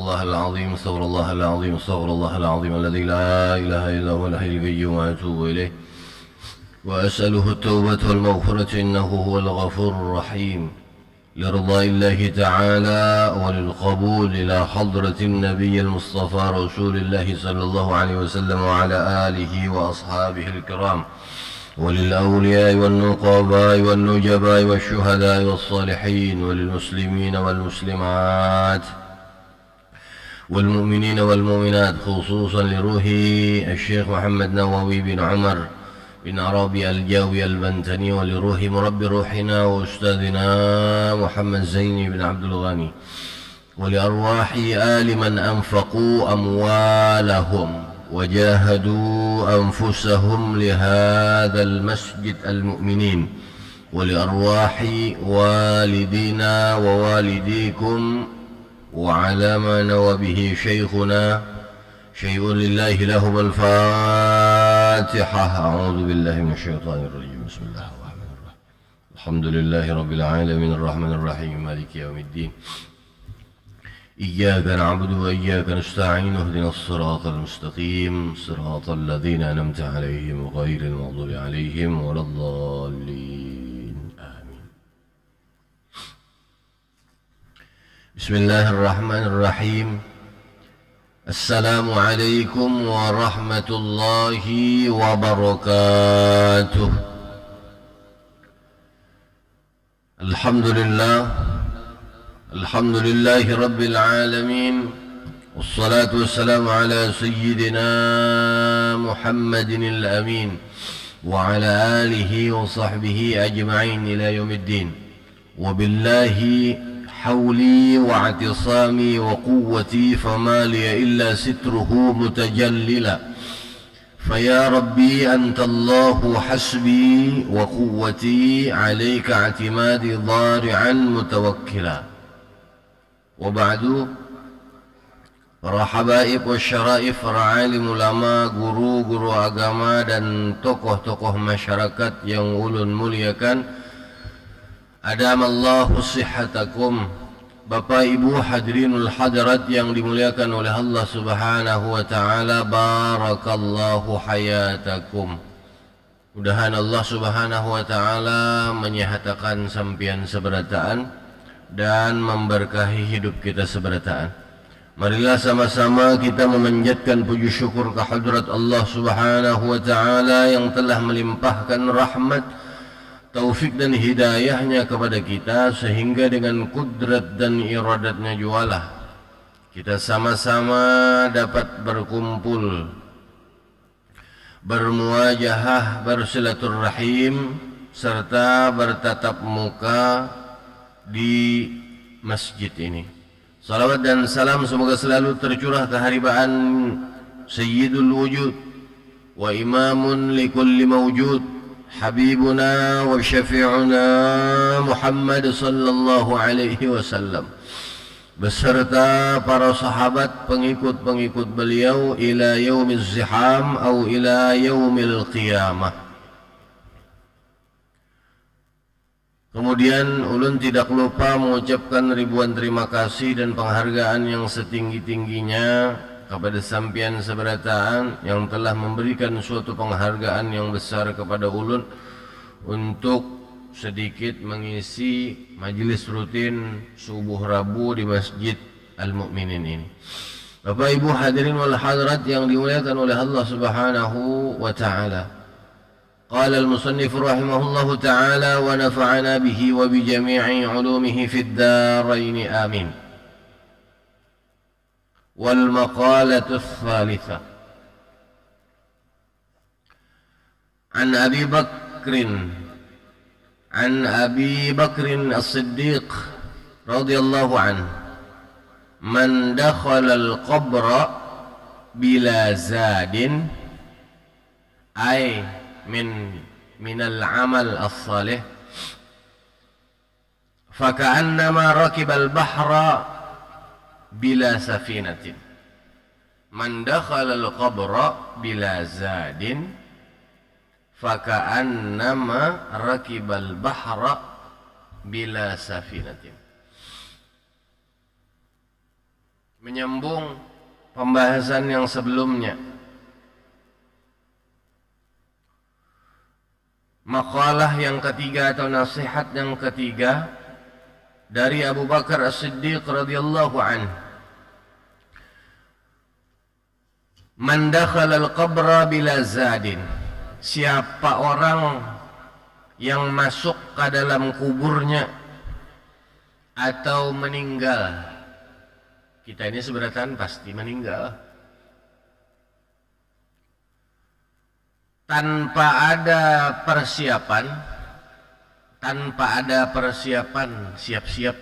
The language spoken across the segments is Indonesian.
الله العظيم استغفر الله العظيم استغفر الله العظيم الذي لا إله إلا هو الحي القيوم وأتوب إليه وأسأله التوبة والمغفرة إنه هو الغفور الرحيم لرضاء الله تعالى وللقبول إلى حضرة النبي المصطفى رسول الله صلى الله عليه وسلم وعلى آله وأصحابه الكرام وللأولياء والنقباء والنجباء والشهداء والصالحين وللمسلمين والمسلمات والمؤمنين والمؤمنات خصوصا لروح الشيخ محمد نووي بن عمر بن عربي الجاوي البنتني ولروح مربي روحنا وأستاذنا محمد زيني بن عبد الغني ولأرواح آل من أنفقوا أموالهم وجاهدوا أنفسهم لهذا المسجد المؤمنين ولأرواح والدينا ووالديكم وعلى ما نوى به شيخنا شيء لله لهم الفاتحة. أعوذ بالله من الشيطان الرجيم. بسم الله الرحمن الرحيم. الحمد لله رب العالمين الرحمن الرحيم مالك يوم الدين إياك نعبد وإياك نستعين اهدنا الصراط المستقيم صراط الذين أنعمت عليهم غير المغضوب عليهم ولا الضالين آمين. بسم الله الرحمن الرحيم. السلام عليكم ورحمة الله وبركاته. الحمد لله رب العالمين والصلاة والسلام على سيدنا محمد الأمين وعلى آله وصحبه أجمعين إلى يوم الدين. وبالله حولي واعتصامي وقوتي فما لي إلا ستره متجللا فيا ربي أنت الله حسبي وقوتي عليك اعتمادي ضارعا متوكلا. وبعد para habaib wa syaraif, para alim ulama, guru-guru agama dan tokoh-tokoh masyarakat yang ulun muliakan, adamallahu sihhatakum, Bapak Ibu hadirinul hadirat yang dimuliakan oleh Allah Subhanahu wa taala, barakallahu hayatakum. Mudahan Allah Subhanahu wa taala menyehatakan sampian seberataan dan memberkahi hidup kita seberataan. Marilah sama-sama kita memanjatkan puji syukur kehadrat Allah Subhanahu wa taala yang telah melimpahkan rahmat, taufik dan hidayahnya kepada kita sehingga dengan kudrat dan iradatnya jualah kita sama-sama dapat berkumpul, bermuajahah, bersilaturrahim serta bertatap muka di masjid ini. Salawat dan salam semoga selalu tercurah keharibaan Sayyidul Wujud wa imamun likulli mawjud, Habibuna wa syafi'una Muhammad sallallahu alaihi wasallam beserta para sahabat pengikut-pengikut beliau ila yaumiz ziham atau ila yaumil qiyamah. Kemudian ulun tidak lupa mengucapkan ribuan terima kasih dan penghargaan yang setinggi-tingginya kepada sampian seberataan yang telah memberikan suatu penghargaan yang besar kepada ulun untuk sedikit mengisi majelis rutin subuh Rabu di Masjid Al-Mu'minin ini. Bapak Ibu hadirin wal hadirat yang dimuliakan oleh Allah Subhanahu wa taala. قال المصنف رحمه الله تعالى ونفعنا به وبجميع علومه في الدارين آمين. والمقالة الثالثة عن أبي بكر الصديق رضي الله عنه من دخل القبر بلا زاد أي من العمل الصالح فكأنما ركب البحر بلا سفينة. من دخل القبر بلا زاد فكأنما ركب البحر بلا سفينة. menyambung pembahasan yang sebelumnya. Makalah yang ketiga atau nasihat yang ketiga dari Abu Bakar As-Siddiq radhiyallahu anhu. Man dakhala al-qabra bila zadin. Siapa orang yang masuk ke dalam kuburnya atau meninggal. Kita ini seberatan pasti meninggal. Tanpa ada persiapan, siap-siap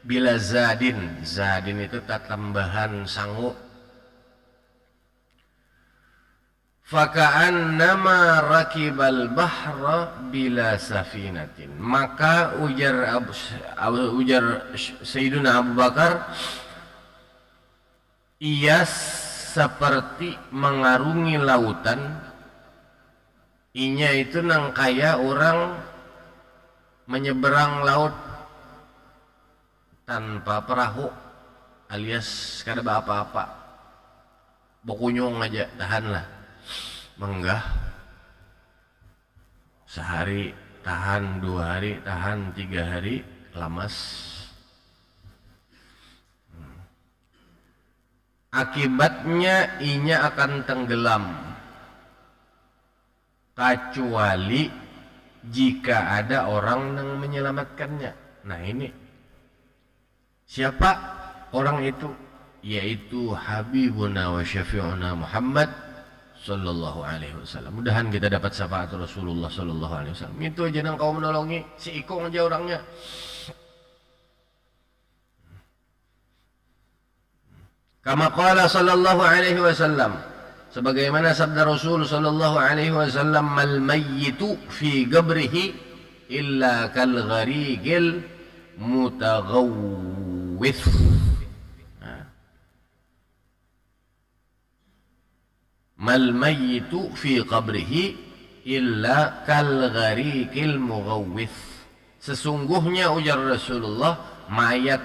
bila zadin. Zadin itu tambahan sangu. Faka'annama rakibal bahra bila safinatin. Maka ujar Sayyiduna Abu Bakar, ia seperti mengarungi lautan. Inya itu nang kaya orang menyeberang laut tanpa perahu, alias kada apa-apa, bokunyong aja, tahanlah. Menggah sehari tahan, 2 hari tahan, 3 hari lamas. Akibatnya inya akan tenggelam kecuali jika ada orang yang menyelamatkannya. Nah ini siapa orang itu? Yaitu Habibuna wa Syafi'una Muhammad sallallahu alaihi wasallam. Mudahan kita dapat syafaat Rasulullah sallallahu alaihi wasallam. Itu aja nang kau menolongi, si Ikong aja orangnya. Kama qala sallallahu alaihi wasallam, sebagaimana sabda Rasul sallallahu alaihi wasallam, mal mayyitu fi qabrihi illa kal gharigil mutaghawwith. Mal mayyitu fi qabrihi illa kal gharikil mughawwith. Sesungguhnya ujar Rasulullah, mayat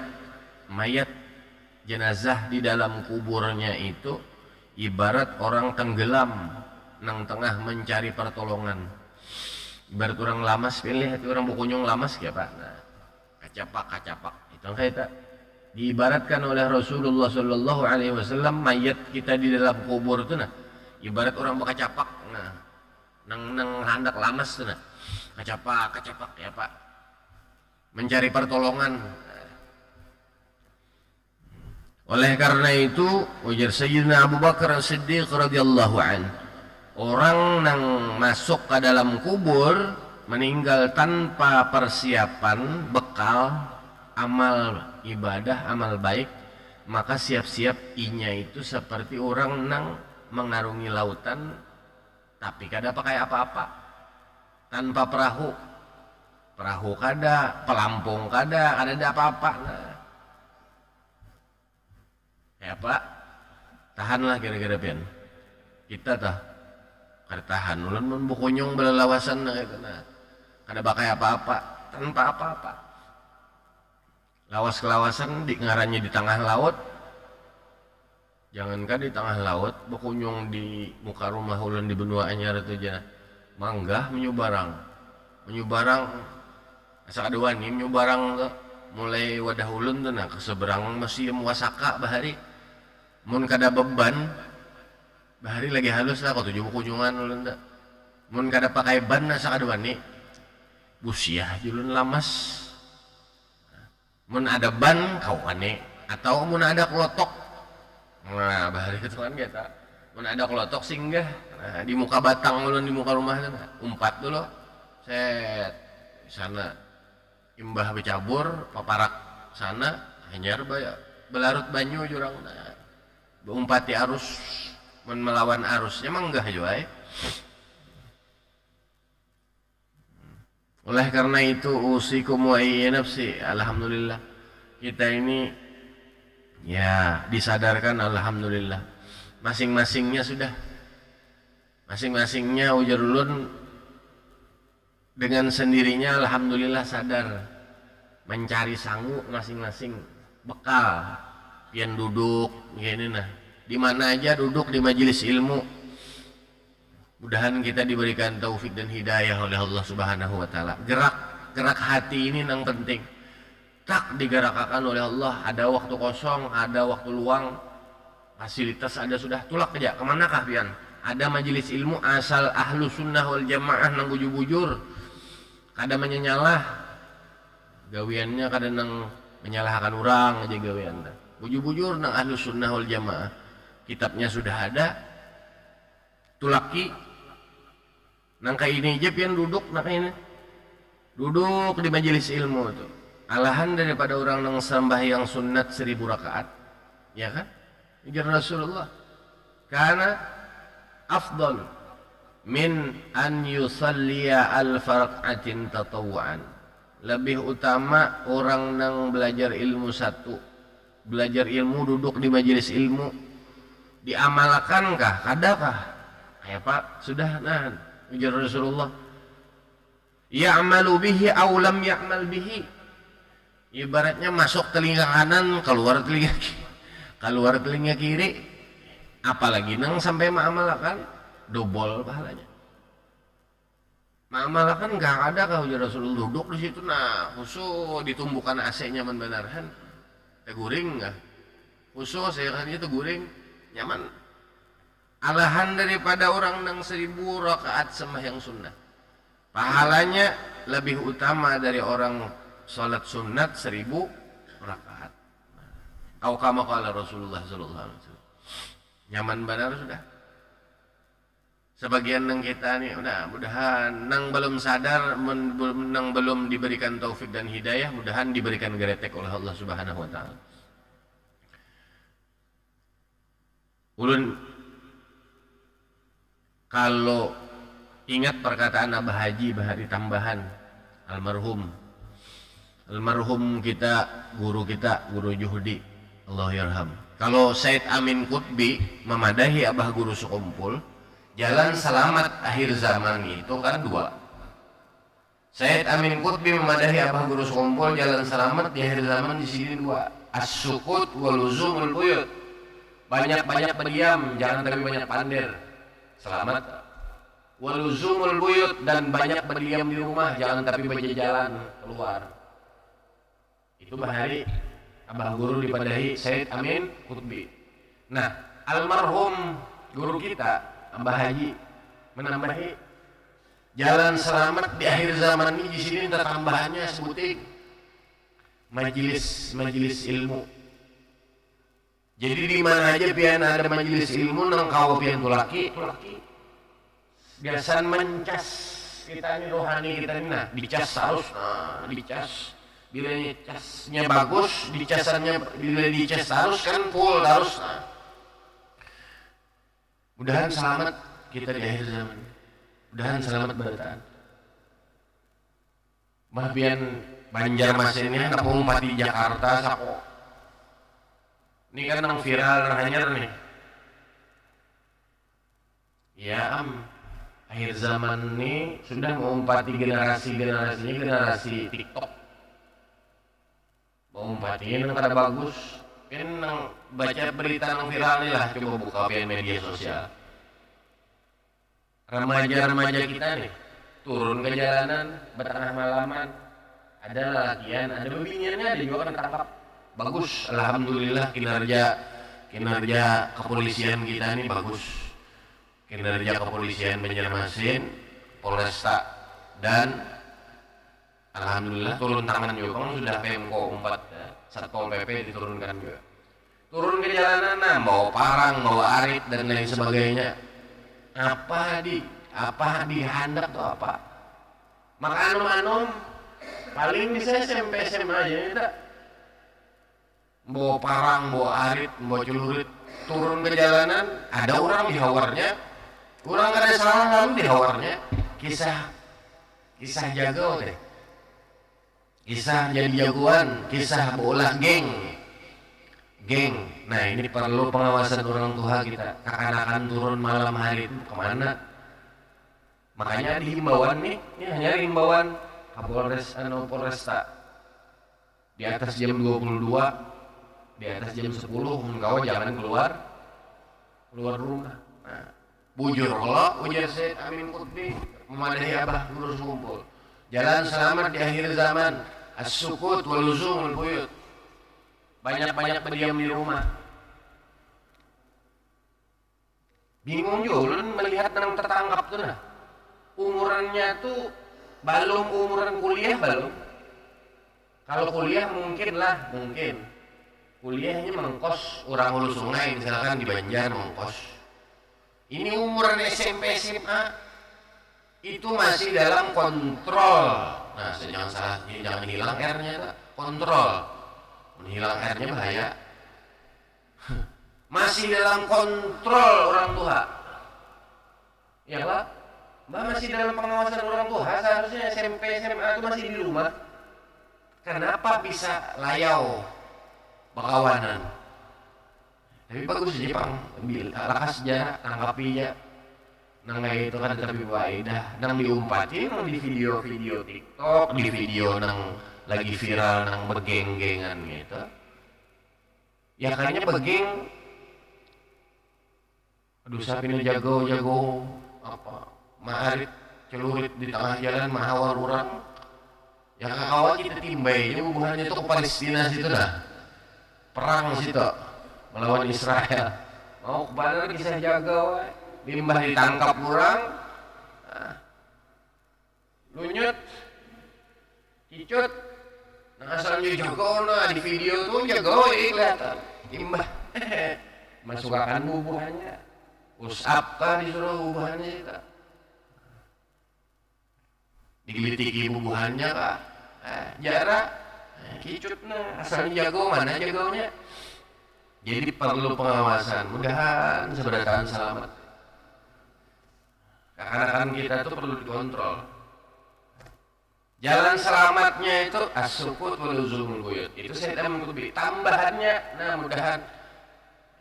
jenazah di dalam kuburnya itu ibarat orang tenggelam nang tengah mencari pertolongan. Ibarat orang lamas, pilih itu orang bukunyong lamas ya Pak. Nah, kacapak itu kayak diibaratkan oleh Rasulullah sallallahu alaihi wasallam, mayat kita di dalam kubur itu nah ibarat orang berkacapak, nah, nang handak lamas tuh, nah, kacapak ya Pak, mencari pertolongan. Oleh karena itu, ujar Sayyidina Abu Bakar As-Siddiq radhiyallahu an, orang nang masuk ke dalam kubur meninggal tanpa persiapan bekal amal ibadah, amal baik, maka siap-siap inya itu seperti orang nang mengarungi lautan tapi kada pakai apa-apa, tanpa perahu kada, pelampung kada ada apa-apa. Nah, ya Pak, tahanlah kira-kira pian kita tah kada tahan ulun mun bukunyong belalawasan nah itu nah kada pakai apa-apa, tanpa apa-apa, lawas kelawasan di ngarannya di tengah laut. Jangankan di tengah laut, berkunjung di muka rumah ulun di benua anyar itu aja manggah menyubarang asa kadewani menyubarang mulai wadah ulun tuh nah ke seberang masih muasaka bahari mun kada beban bahari lagi halus lah kau tujuh berkunjungan ulun dah mun kada pakai ban asa kadewani busiah julun lamas. Mun ada ban kau ane atau mun ada kelotok. Nah, bahari itu kan kita, mun ada kelotok singgah, nah, di muka batang ulun di muka rumah itu, umpat dulu, set sana, imbah becabur, paparak sana, hanyar belarut banyu jurang, nah, umpati arus, mun melawan arusnya manggah juga. Oleh karena itu usikum wa nafsi, alhamdulillah kita ini ya disadarkan, alhamdulillah masing-masingnya ujar ulun dengan sendirinya alhamdulillah sadar mencari sangu masing-masing bekal pian duduk gini nah, di mana aja duduk di majelis ilmu. Mudahan kita diberikan taufik dan hidayah oleh Allah Subhanahu wa taala. Gerak hati ini yang penting. Tak digerakkan oleh Allah, ada waktu kosong, ada waktu luang, fasilitas ada sudah, tulak aja kemanakah pian? Ada majelis ilmu asal ahlu sunnah wal jamaah nang bujur-bujur, kada menyalah gawiannya, kada nang menyalahkan orang aja gawian. Bujur-bujur nang ahlu sunnah wal jamaah, kitabnya sudah ada, tulaki nang kayak ini aja pian duduk, nang ini duduk di majelis ilmu tuh. Alahan daripada orang nang sembahyang sunat 1000 rakaat, ya kan? Ujar Rasulullah, karena afdal min an yusalliya al-farqatin tatawuan. Lebih utama orang nang belajar ilmu satu, belajar ilmu duduk di majelis ilmu, diamalkankah? Adakah? Kayak Pak sudah nah, ujar Rasulullah, ya'malu bihi aw lam ya'mal bihi. Ibaratnya masuk telinga kanan, keluar telinga kiri, apalagi nang sampai mengamalkan, dobol pahalanya. Mengamalkan nggak ada kau ujar Rasulullah, duduk di situ nah, khusus ditumbuhkan AC nyaman benaran, teguring nggak? Khusus saya kan itu guring nyaman. Alahan daripada orang nang 1000 rakaat sembahyang sunnah, pahalanya lebih utama dari orang salat sunat 1000 rakaat. Atau kama qala Rasulullah sallallahu alaihi wasallam. Nyaman benar sudah. Sebagian nang kita nih udah, mudahan nang belum sadar, nang belum diberikan taufik dan hidayah, mudahan diberikan geretek oleh Allah Subhanahu wa taala. Ulun kalau ingat perkataan Abah Haji Bahari Tambahan almarhum kita, guru Juhdi, Allah yarham. Kalau Said Amin Qutbi memadahi Abah Guru sekumpul, jalan selamat akhir zaman itu kan dua. Said Amin Qutbi memadahi Abah Guru sekumpul, jalan selamat di akhir zaman di sini dua. As-sukut wal luzumul buyut. Banyak-banyak berdiam, jangan tapi banyak pander. Selamat. Wal luzumul buyut, dan banyak berdiam di rumah, jangan tapi berjalan keluar. Itu bahari Abah Guru dipadahi Said Amin Qutbi. Nah, almarhum guru kita Abah Haji menambahi jalan selamat di akhir zaman ini. Di sini ada tambahannya sebuting majelis ilmu. Jadi di mana aja pian ada majelis ilmu nang kau pian tulaki biasaan mencas kita ini rohani kita ini, nah dicas harus, dicas. Bila casnya bagus, bila dicas harus kan full harus. Mudahan selamat kita di akhir zaman. Mudahan selamat barataan. Mahpian Banjarmasin ini kampung Pati Jakarta sako. Ini kan nang viral nang hanyar nih. Ya akhir zaman ini sudah mengumpati generasinya generasi TikTok. Mau umpatiin kada bagus, pian nang baca berita nang viral nih lah, coba buka pian media sosial. Remaja kita nih turun ke jalanan bertengah malaman, ada latihan, ada bebiniannya, ada juga kan tangkap. Bagus, alhamdulillah kinerja kepolisian kita nih bagus. Kinerja kepolisian Banjarmasin, Polresta, dan alhamdulillah turun tangan juga, kan sudah Pemko 4 Satpol PP diturunkan juga. Turun ke jalanan, bawa parang, bawa arit dan lain sebagainya. Apa dihandak tuh apa? Maka anom paling bisa SMP SMA aja kita. Bawa parang, bawa arit, bawa celurit, turun ke jalanan, ada orang dihawarnya. Orang ada salah lalu dihawarnya. Kisah jago deh. Kisah jadi jagoan, kisah bola geng. Nah ini perlu pengawasan orang tua kita. Kekanakan turun malam hari itu kemana? Makanya di himbauan nih hanya himbauan Kapolres Polresta di atas jam 22 di atas jam 10 engkau jangan keluar rumah. Nah, bujur Allah ujar Syed Amin Qutbi memadahi Abah lurus kumpul. Jalan selamat di akhir zaman, as-sukut wal luzumul buyut. Banyak-banyak berdiam di rumah. Bingung juga ulun melihat nang tertangkap tuh nah. Umurannya tuh belum umuran kuliah belum. Kalau kuliah mungkin. Kuliahnya mengkos orang hulu sungai misalkan di Banjar mengkos. Ini umuran SMP SMA itu masih dalam kontrol. Nah, jangan hilang R-nya, kontrol. Menghilang R-nya bahaya. Masih dalam kontrol orang tua. Ya Pak, masih dalam pengawasan orang tua. Seharusnya SMP SMA itu masih di rumah. Kenapa bisa layau bakawanan? Tapi bagus aja Pang, lakas sejarah, tangkapi aja. Nang itu kan tapi faedah, nang diumpatin nang di video-video TikTok, di video nang lagi viral nang begeng-gengan gitu. Ya kayaknya begeng. Aduh sapi ini jago apa? Maarit celurit di tengah jalan mahawar orang. Ya kakawat kita timbai, ini hubungannya itu ke Palestina situ dah. Perang situ melawan Israel. Mau kebanar kisah jago, limbah ditangkap orang, lunyut, cicut, nah asalnya jago, nah di video tuh jago, kelihatan, limbah, masukkan bubuhannya, usap kah disuruh bubuhannya itu, digelitiki bubuhannya kah, jarak, cicut, nah asalnya jago, mana jagonya. Jadi perlu pengawasan, mudahan seberatan selamat. Karena kita tuh perlu dikontrol. Jalan selamatnya itu as-sukut wal luzumul buyut. Itu saya mengikuti tambahannya. Nah, mudahan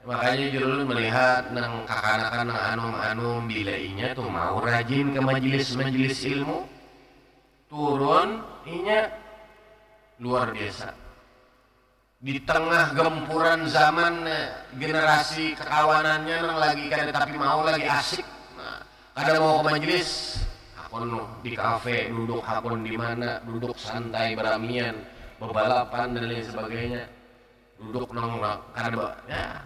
makanya jurul melihat nang kakanakan nang anum-anum bilainya tuh mau rajin ke majelis-majelis ilmu. Turun inya luar biasa. Di tengah gempuran zaman generasi kekawanannya nang lagi kada tapi mau lagi asik. Nah, kada mau ke majelis, hakun di kafe duduk, hakun di mana duduk santai beramian, bebalapan dan lain sebagainya. Duduk nang kada ya.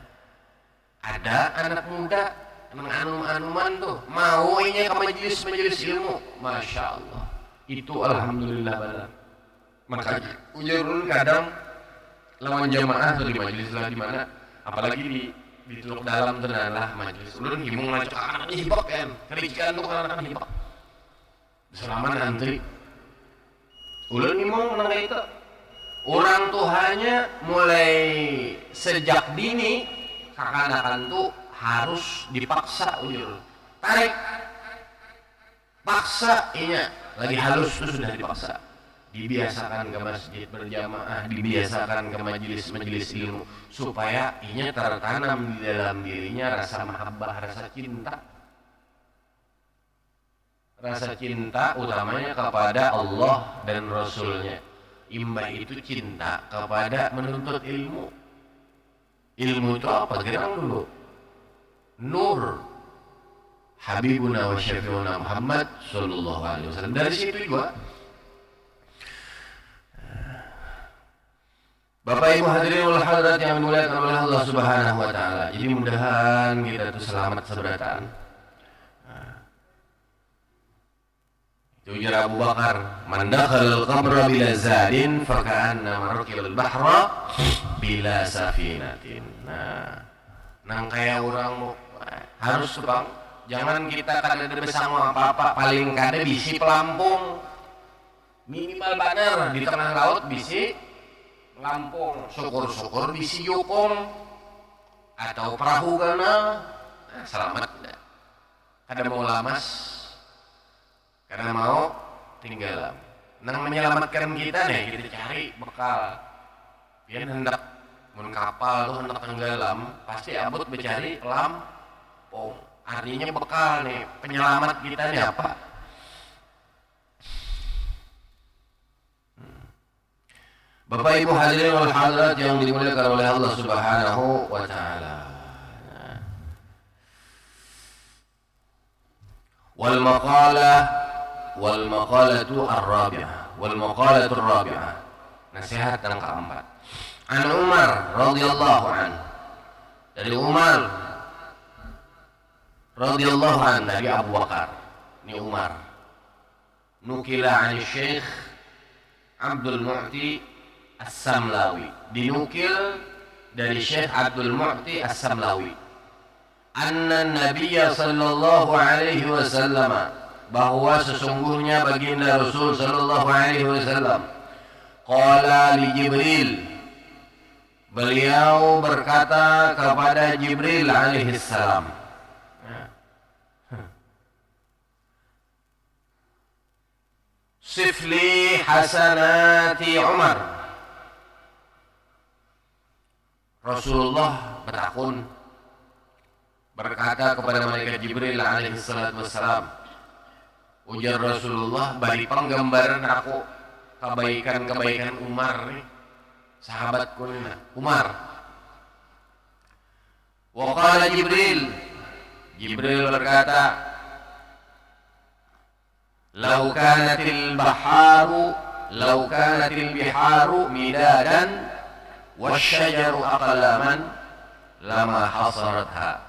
Ada anak muda nang anum-anuman tuh mau inya ke majelis ilmu. Masya Allah. Itu alhamdulillah benar. Makanya ujarun kadang lawan jamaah atau di majelis lah di mana, apalagi di teluk dalam tenan lah majelis. Ulun himung ngacok anak hibak kan, kericikan tuh anak hibak. Selama antri, ulun himung nang itu. Orang tuanya mulai sejak dini kakanakan tuh harus dipaksa ujur. Tarik, paksa inya lagi halus tuh sudah dipaksa. Dibiasakan ke masjid berjamaah, dibiasakan ke majelis-majelis ilmu supaya inya tertanam di dalam dirinya rasa mahabbah, rasa cinta utamanya kepada Allah dan Rasulnya. Imbah itu cinta kepada menuntut ilmu. Ilmu itu apa? Gerang dulu nur Habibuna wa Syafi'una Muhammad sallallahu alaihi wasallam. Dari situ juga Bapak Ibu hadirin wal hadirat yang dimuliakan oleh Allah Subhanahu wa taala. Jadi mudahan kita tuh selamat seberatan. Itu ujar Abu Bakar, "Man dakhala al-qabra bila zadin fa ka'anna markil al-bahra bila safinatin." Nah, nang kayak orang harus Bang, jangan kita kada besang apa-apa, paling kada bisi pelampung. Minimal banar di tengah laut bisi Lampung, syukur-syukur bisi yukung atau perahu kana, nah, selamat dah. Kada mau lamas, kada mau tinggalan. Nang menyelamatkan kita nih, kita cari bekal. Biar hendak mun kapal tuh hendak tenggelam, pasti abot becari lampung. Artinya bekal nih, penyelamat kita nih apa? Bapak Ibu hadirin wal hadirat yang dimuliakan oleh Allah Subhanahu wa taala. Wal maqalatu ar-rabi'ah. Nasihat yang keempat. An Umar radhiyallahu an. Dari Umar radhiyallahu an dari Abu Bakar. Ini Umar. Nukila an Syekh Abdul Mu'ti As-Samlawi, dinukil dari Syekh Abdul Mu'ti As-Samlawi, anna Nabiyya sallallahu alaihi wasallam, bahwa sesungguhnya baginda Rasul sallallahu alaihi wasallam, qala li Jibril, beliau berkata kepada Jibril alaihi salam, sifli hasanati Umar. Rasulullah berkata kepada malaikat Jibril alaihi salatu wassalam, ujar Rasulullah, bari penggambaran aku kebaikan-kebaikan Umar nih, sahabatku nih, Umar. Wa qala Jibril berkata, law kanatil biharu midadan wasyajaru aqlaman lama hasaratha.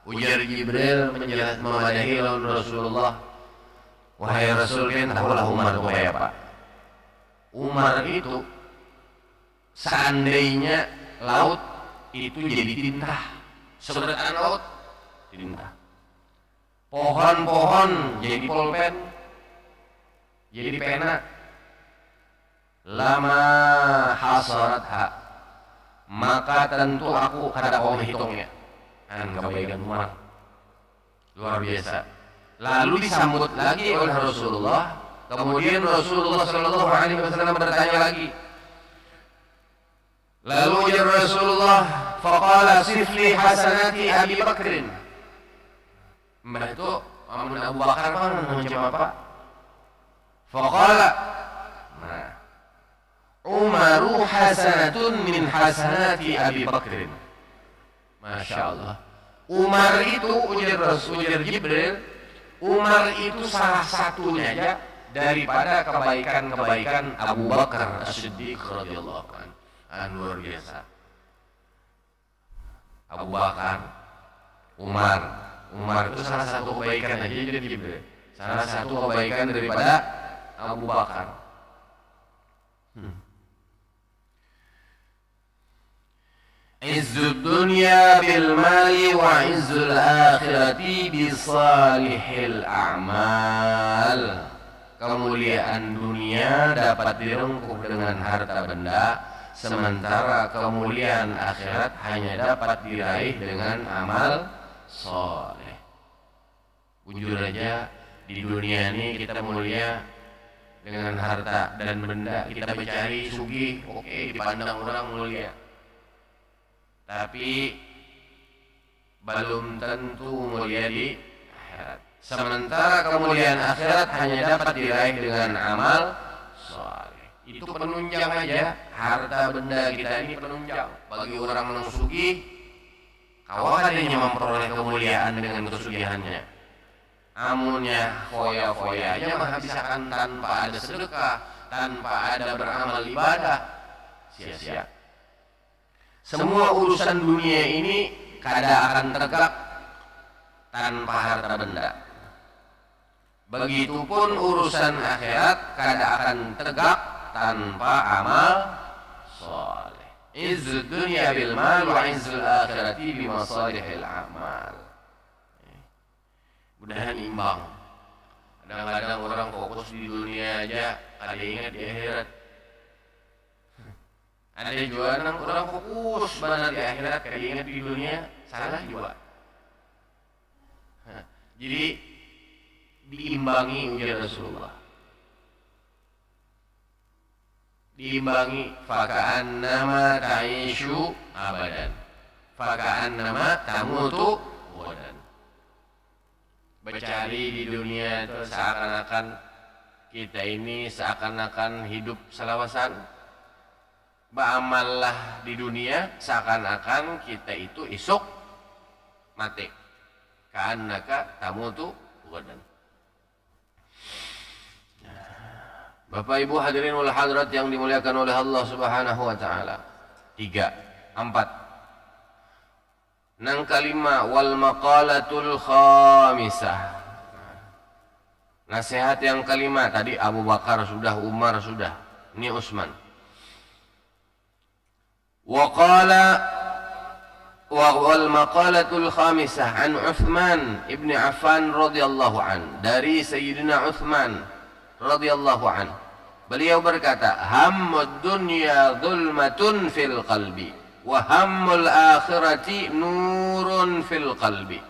Ujar Jibril memadahi Rasulullah, wahai Rasul, kan tahulah Umar itu kayak apa? Umar itu seandainya laut itu jadi tinta, seberat laut tinta, pohon-pohon jadi pulpen, jadi pena, lama hasaratha, maka tentu aku kada mau hitungnya. Kebaikan Umar luar biasa. Lalu disambut lagi oleh Rasulullah. Kemudian Rasulullah sallallahu alaihi wasallam bertanya lagi. Lalu ujar Rasulullah, faqala sifli hasanati Abi Bakrin. Mbah itu amun Abu Bakar macam apa? Faqala, nah, Umaru hasanatun min hasanati Abi Bakrin. Masya Allah. Umar itu, ujar Jibril, Umar itu salah satunya aja daripada kebaikan-kebaikan Abu Bakar As-Siddiq radhiyallahu anhu. Luar biasa. Abu Bakar, Umar itu salah satu kebaikan aja jadi Jibril. Salah satu kebaikan daripada Abu Bakar. Izzud dunya bil mali wa izzul akhirati bi salihil a'mal. Kemuliaan dunia dapat direngkuh dengan harta benda, sementara kemuliaan akhirat hanya dapat diraih dengan amal soleh. Jujur aja, di dunia ini kita mulia dengan harta dan benda, kita mencari sugih, oke, dipandang orang mulia. Tapi belum tentu mulia di akhirat. Sementara kemuliaan akhirat hanya dapat diraih dengan amal soleh. Itu penunjang aja, harta benda kita ini penunjang. Bagi orang yang sugih, kawannya memperoleh kemuliaan dengan kesugihannya. Amunnya foya-foya aja menghabiskan tanpa ada sedekah, tanpa ada beramal ibadah, sia-sia. Semua urusan dunia ini kada akan tegak tanpa harta benda. Begitupun urusan akhirat kada akan tegak tanpa amal soleh. Izzud dunya bil mal wa izzul akhirati bi masalihil amal. Mudahan imbang. Kadang-kadang orang fokus di dunia aja, kada ingat di akhirat. Ada juga orang fokus benar di akhirat, kada ingat di dunia, salah juga. Jadi diimbangi ujar Rasulullah. Diimbangi, faka'annama ta'ishu abadan, faka'annama tamutu wadan. Bercari di dunia itu seakan-akan kita ini seakan-akan hidup selawasan. beramallah di dunia seakan-akan kita itu isuk mati. Ka'annaka tamutu ghadan. Bapak Ibu hadirin wal hadirat yang dimuliakan oleh Allah Subhanahu wa taala. 3, 4. Nang kalima wal maqalatul khamisah. Nasihat yang kelima tadi Abu Bakar sudah, Umar sudah, ini Utsman. Wa qala wal maqalatul khamisah an Utsman ibn Affan radhiyallahu an, dari Sayyidina Utsman radhiyallahu an. Beliau berkata, hammud dunya dhulmatun fil qalbi wa hammul akhirati nurun fil qalbi.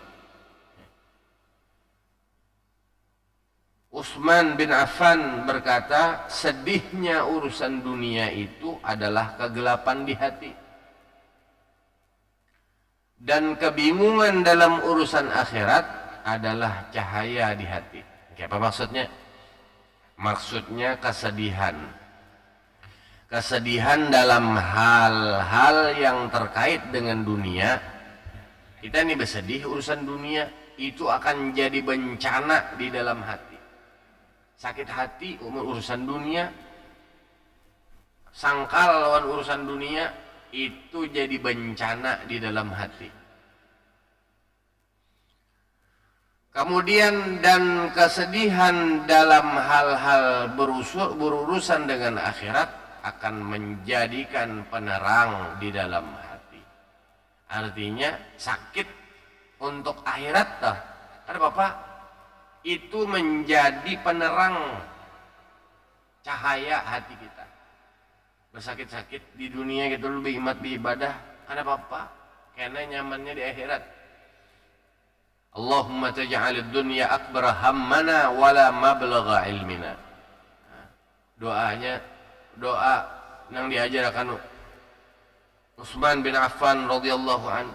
Utsman bin Affan berkata, sedihnya urusan dunia itu adalah kegelapan di hati, dan kebingungan dalam urusan akhirat adalah cahaya di hati. Apa maksudnya? Maksudnya kesedihan. Kesedihan dalam hal-hal yang terkait dengan dunia. Kita ini bersedih urusan dunia, itu akan jadi bencana di dalam hati. Sakit hati urusan dunia, sangkal lawan urusan dunia, itu jadi bencana di dalam hati. Kemudian dan kesedihan dalam hal-hal berurusan dengan akhirat akan menjadikan penerang di dalam hati. Artinya sakit untuk akhirat dah. Ada Bapak, itu menjadi penerang cahaya hati kita. Bersakit-sakit di dunia gitu lebih imat beribadah, ada apa-apa karena nyamannya di akhirat. Allahumma taj'alid dunya akbar hammana wala mablagha ilmina. Doanya doa yang diajarkan Utsman bin Affan radhiyallahu anhu.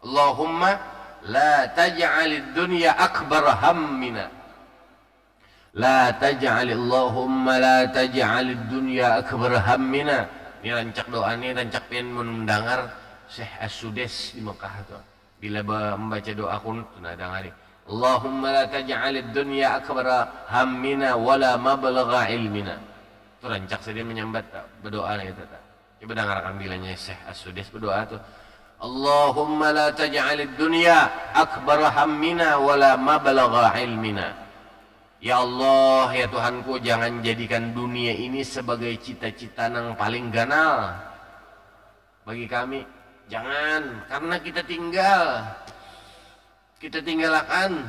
Allahumma la taj'alid dunya akbar hammina. La taj'al Allahumma la taj'alid dunya akbar hammina. Ini rancak doa ini, rancak pengen mendengar Syekh As-Sudes di Mekah itu. Bila membaca doa kunut nah dengar. Allahumma la taj'alid dunya akbar hammina wala mablagha ilmina. Itu rancak saya menyambat berdoa gitu ta. Coba dengarkan bilanya Syekh As-Sudes berdoa tuh. Allahumma la taj'alid dunya akbar hammina wala mablagha ilmina. Ya Allah, ya Tuhanku, jangan jadikan dunia ini sebagai cita-cita yang paling ganal bagi kami. Jangan, karena kita tinggalkan.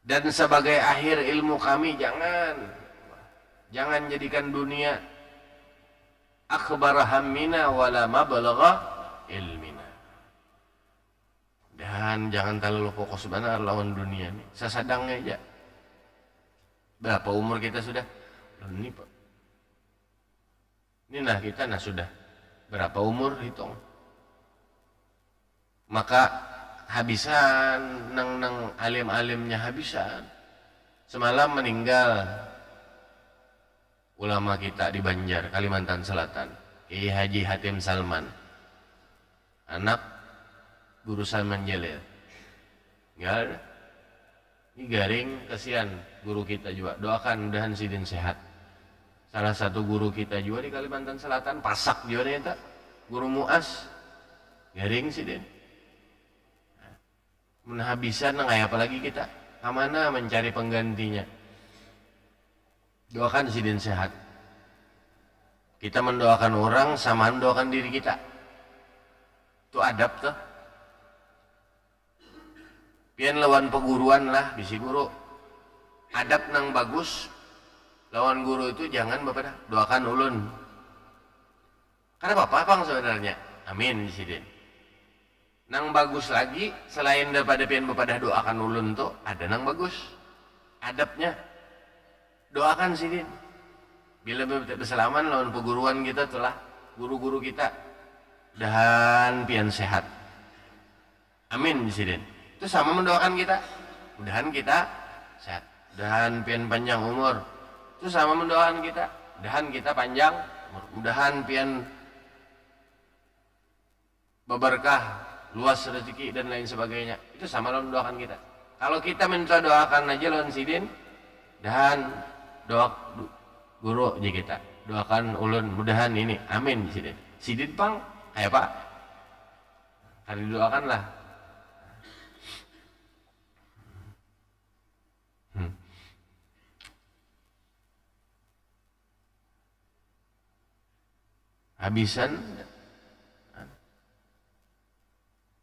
Dan sebagai akhir ilmu kami, jangan jadikan dunia akbar hammina wala mablagha ilmina. Dan jangan terlalu fokus benar lawan dunia ini. Sesadangnya aja. Berapa umur kita sudah? Ini Pak. Ini nah kita sudah. Berapa umur hitung. Maka habisan nang alim-alimnya habisan. Semalam meninggal ulama kita di Banjar, Kalimantan Selatan, Kiai Haji Hatim Salman. Anak Guru Salman Jalil. Enggak ada. Ini garing, kasihan guru kita juga. Doakan mudahan sidin sehat. Salah satu guru kita juga di Kalimantan Selatan, Pasak juga nih, Guru Muas. Garing sidin. Menahabisan kayak apa lagi kita? Kemana mencari penggantinya? Doakan sidin sehat. Kita mendoakan orang sama mendoakan diri kita. Itu adab tuh. Pian lawan peguruan lah, bisi guru. Adab nang bagus, lawan guru itu jangan Bapak dah, doakan ulun. Karena Bapak bang sebenarnya, amin sidin. Nang bagus lagi, selain daripada pian Bapak dah doakan ulun tuh, ada nang bagus. Adabnya, doakan sidin. Bila berselaman lawan peguruan kita telah, guru-guru kita, dan pian sehat. Amin sidin. Itu sama mendoakan kita, mudahan kita sehat, mudahan pian panjang umur. Itu sama mendoakan kita, mudahan kita panjang mudahan pian berberkah, luas rezeki dan lain sebagainya. Itu sama lawan doakan kita. Kalau kita minta doakan aja lawan sidin dan doa guru aja kita doakan ulun mudahan ini amin sidin. Sidin pang kayak pak kan didoakan lah. Habisan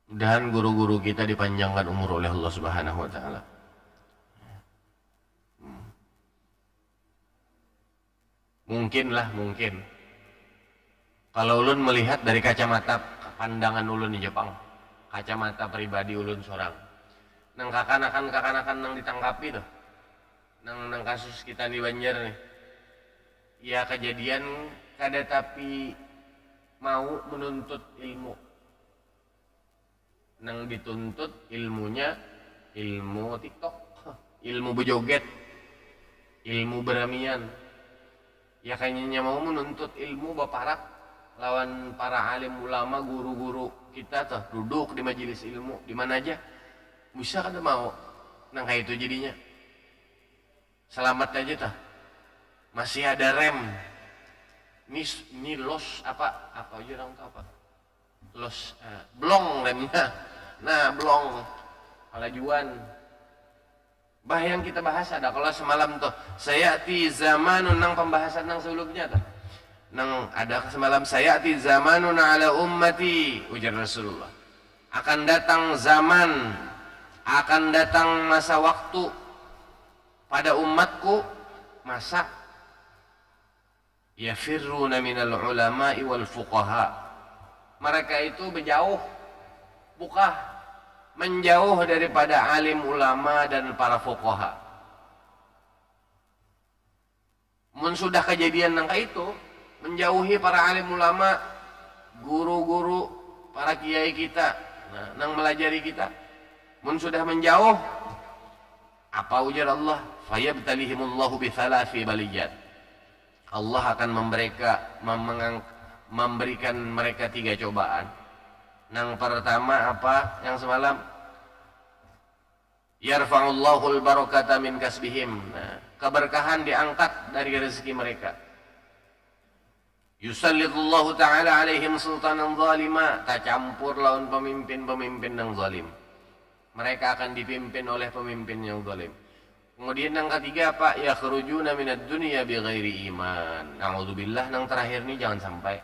mudahan guru-guru kita dipanjangkan umur oleh Allah Subhanahu wa taala. Mungkin kalau ulun melihat dari kacamata pandangan ulun di Jepang, kacamata pribadi ulun seorang nang kakanakan nang ditangkapi tuh nang kasus kita di Banjar nih ya kejadian kada tapi mau menuntut ilmu nang dituntut ilmunya ilmu TikTok, ilmu bejoget, ilmu beramian. Ya kayaknya mau menuntut ilmu baparak lawan para alim ulama guru-guru kita tuh duduk di majelis ilmu di mana aja bisa kada mau nang kayak itu jadinya selamat aja tuh masih ada rem ini los apa aja orang tahu apa los blong remnya nah blong kalajuan bah yang kita bahas ada kalau semalam tuh saya ti zamanun nang pembahasan nang sebelumnya tuh nang ada semalam saya ti zamanun ala ummati ujar Rasulullah akan datang zaman akan datang masa waktu pada umatku masa yafirruna minal ulama'i wal fuqaha mereka itu menjauh daripada alim ulama dan para fuqaha. Mun sudah kejadian nangka itu menjauhi para alim ulama, guru-guru, para kiai kita, nang melajari kita. Mun sudah menjauh, apa ujar Allah? Fayabtalihimullahu bithalathi baliyat. Allah akan memberikan mereka 3 cobaan. Nang pertama apa yang semalam yarfa'ullahul barakata min kasbihim keberkahan diangkat dari rezeki mereka yusallitullahu ta'ala alaihim sultanan zalima tak campur lawan pemimpin-pemimpin yang zalim mereka akan dipimpin oleh pemimpin yang zalim kemudian yang ketiga apa yakhrujuna minad dunya bighairi iman na'udzubillah nang terakhir ini jangan sampai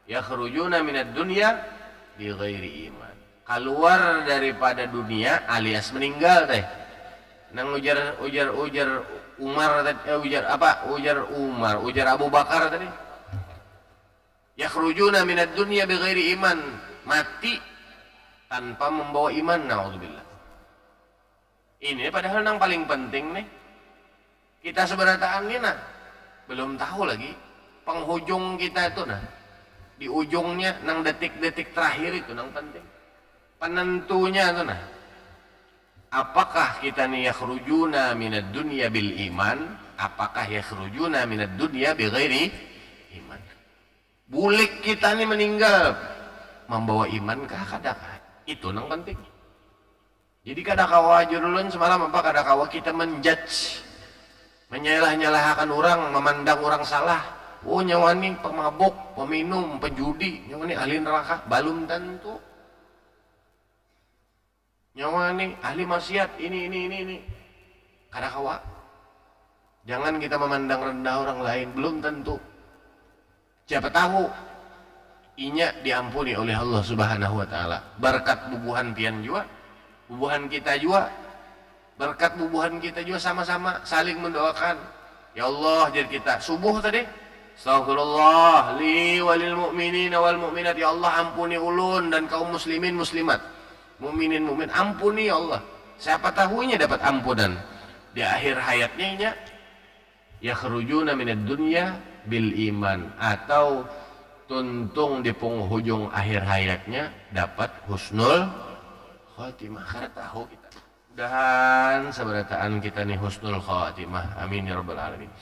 yakhrujuna minad dunya bighairi iman keluar daripada dunia alias meninggal teh nang ujar Umar ujar Abu Bakar tadi yakhrujuna minad dunya bighairi iman mati tanpa membawa iman naudzubillah ini padahal nang paling penting nih kita seberataan ini nah belum tahu lagi penghujung kita itu nah di ujungnya nang detik-detik terakhir itu nang penting penentunya itu nah apakah kita nih yakhrujuna minad dunya bil iman apakah yakhrujuna minad dunya bighairi iman bulik kita nih meninggal membawa iman kah kadakah itu nang penting jadi kadakawa jurulun semalam apa kadakawa kita menjudge menyalah-nyalahkan orang memandang orang salah oh nyawa ini pemabuk, peminum, penjudi, nyawa ini ahli neraka, balum tentu. Nyawa ini ahli maksiat, ini. Kadakawa. Jangan kita memandang rendah orang lain, belum tentu. Siapa tahu, inya diampuni oleh Allah Subhanahu wa taala. Berkat bubuhan pian juga, bubuhan kita juga. Berkat bubuhan kita juga sama-sama saling mendoakan. Ya Allah, jadi kita subuh tadi Astaghfirullah li walil mu'minin wal mu'minat ya Allah ampuni ulun dan kaum muslimin muslimat mu'minin mu'min ampuni ya Allah siapa tahunya dapat ampunan di akhir hayatnya yakhrujuna minad dunya bil iman atau tuntung di penghujung akhir hayatnya dapat husnul khatimah karena tahu kita mudahan seberataan kita nih husnul khatimah amin ya rabbal alamin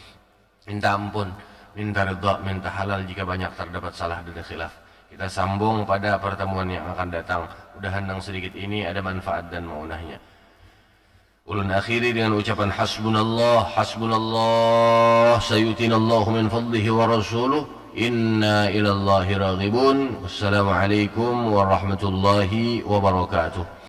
minta ampun minta ridha, minta halal jika banyak terdapat salah dan khilaf. Kita sambung pada pertemuan yang akan datang. Mudahan yang sedikit ini ada manfaat dan maunahnya. Ulun akhiri dengan ucapan hasbunallah, hasbunallah, sayutinallahu min fadlihi wa rasuluh, inna ilallahi raghibun. Wassalamualaikum warahmatullahi wabarakatuh.